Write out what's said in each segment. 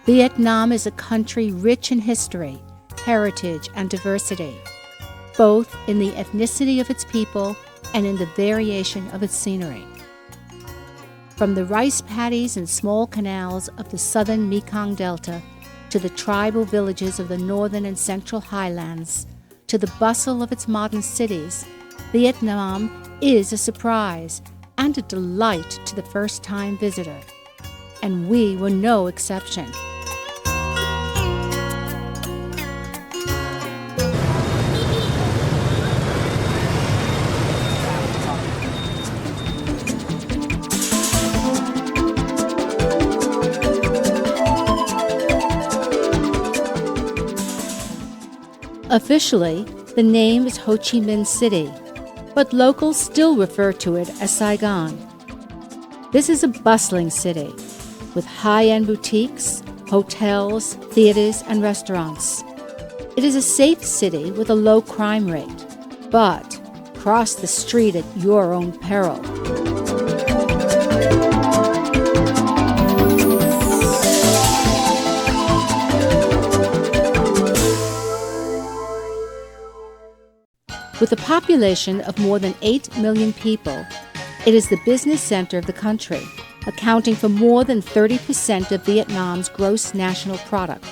Vietnam is a country rich in history, heritage, and diversity, both in the ethnicity of its people and in the variation of its scenery. From the rice paddies and small canals of the southern Mekong Delta to the tribal villages of the northern and central highlands, to the bustle of its modern cities, Vietnam is a surprise and a delight to the first-time visitor. And we were no exception. Officially, the name is Ho Chi Minh City, but locals still refer to it as Saigon. This is a bustling city with high-end boutiques, hotels, theaters, and restaurants. It is a safe city with a low crime rate, but cross the street at your own peril. With a population of more than 8 million people, it is the business center of the country, accounting for more than 30% of Vietnam's gross national product.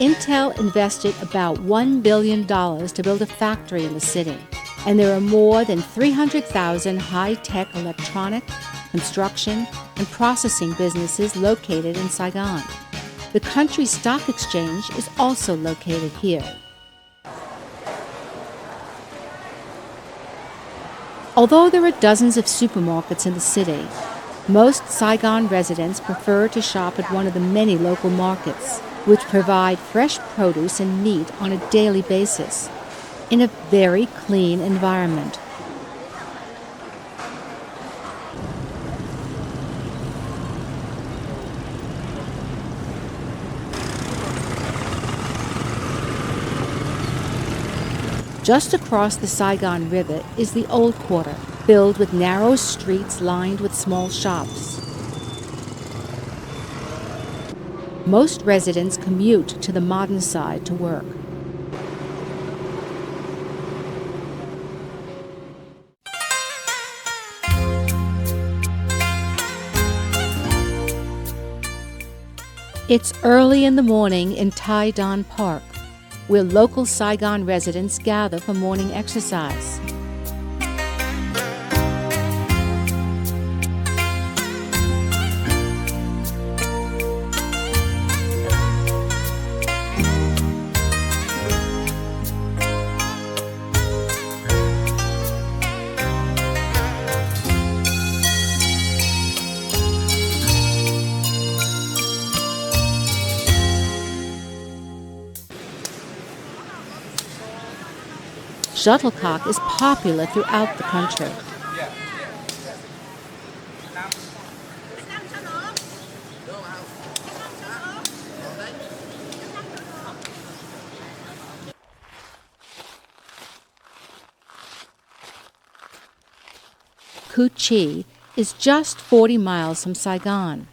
Intel invested about $1 billion to build a factory in the city, and there are more than 300,000 high-tech electronic, construction, and processing businesses located in Saigon. The country's stock exchange is also located here. Although there are dozens of supermarkets in the city, most Saigon residents prefer to shop at one of the many local markets, which provide fresh produce and meat on a daily basis, in a very clean environment. Just across the Saigon River is the Old Quarter, filled with narrow streets lined with small shops. Most residents commute to the modern side to work. It's early in the morning in Tai Dan Park, where local Saigon residents gather for morning exercise. Shuttlecock is popular throughout the country. Cu Chi is just 40 miles from Saigon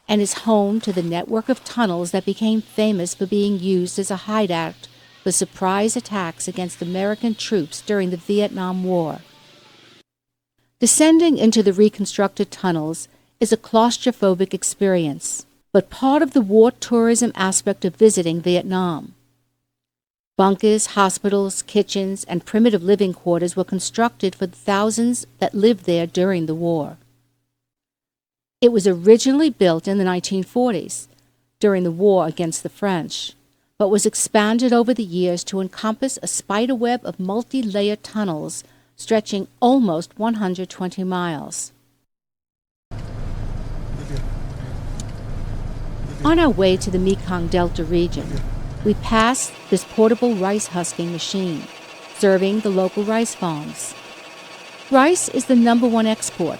and is home to the network of tunnels that became famous for being used as a hideout for surprise attacks against American troops during the Vietnam War. Descending into the reconstructed tunnels is a claustrophobic experience, but part of the war tourism aspect of visiting Vietnam. Bunkers, hospitals, kitchens, and primitive living quarters were constructed for the thousands that lived there during the war. It was originally built in the 1940s, during the war against the French, but was expanded over the years to encompass a spiderweb of multi-layered tunnels stretching almost 120 miles. On our way to the Mekong Delta region, we passed this portable rice husking machine, serving the local rice farms. Rice is the #1 export.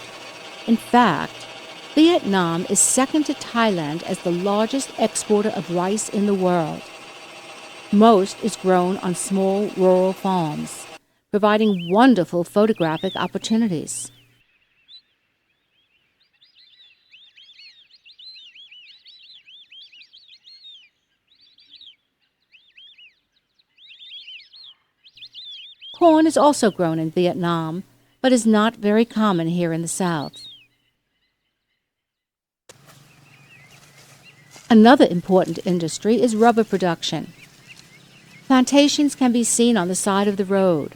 In fact, Vietnam is second to Thailand as the largest exporter of rice in the world. Most is grown on small rural farms, providing wonderful photographic opportunities. Corn is also grown in Vietnam, but is not very common here in the South. Another important industry is rubber production. Plantations can be seen on the side of the road,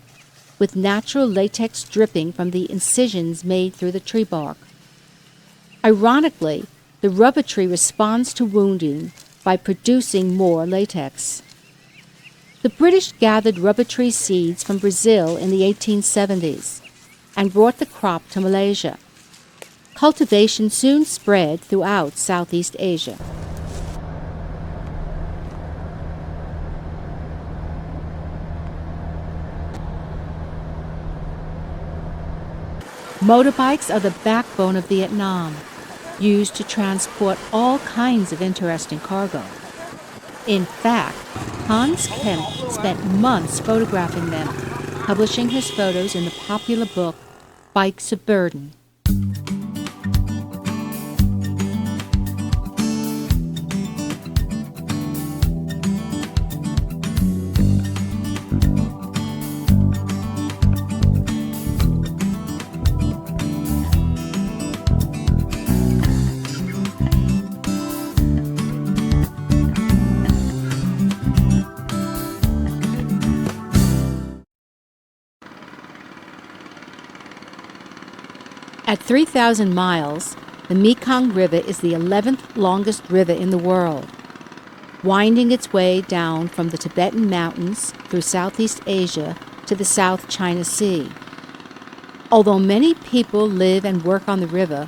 with natural latex dripping from the incisions made through the tree bark. Ironically, the rubber tree responds to wounding by producing more latex. The British gathered rubber tree seeds from Brazil in the 1870s and brought the crop to Malaysia. Cultivation soon spread throughout Southeast Asia. Motorbikes are the backbone of Vietnam, used to transport all kinds of interesting cargo. In fact, 𝐁𝐮𝐭𝐡𝐞𝐧𝐭 spent months photographing them, publishing his photos in the popular book Bikes of Burden. At 3,000 miles, the Mekong River is the 11th longest river in the world, winding its way down from the Tibetan Mountains through Southeast Asia to the South China Sea. Although many people live and work on the river,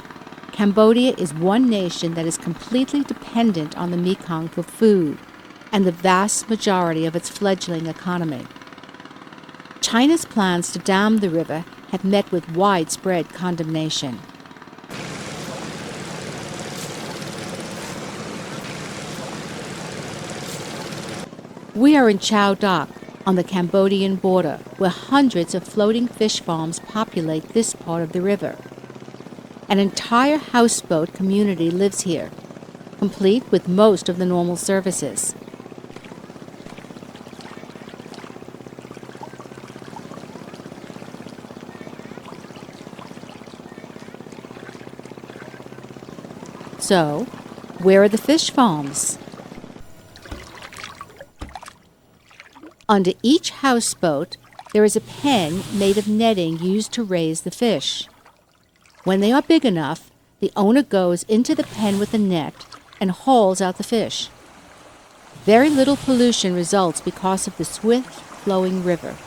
Cambodia is one nation that is completely dependent on the Mekong for food and the vast majority of its fledgling economy. China's plans to dam the river have met with widespread condemnation. We are in Chau Doc, on the Cambodian border, where hundreds of floating fish farms populate this part of the river. An entire houseboat community lives here, complete with most of the normal services. So, where are the fish farms? Under each houseboat, there is a pen made of netting used to raise the fish. When they are big enough, the owner goes into the pen with a net and hauls out the fish. Very little pollution results because of the swift flowing river.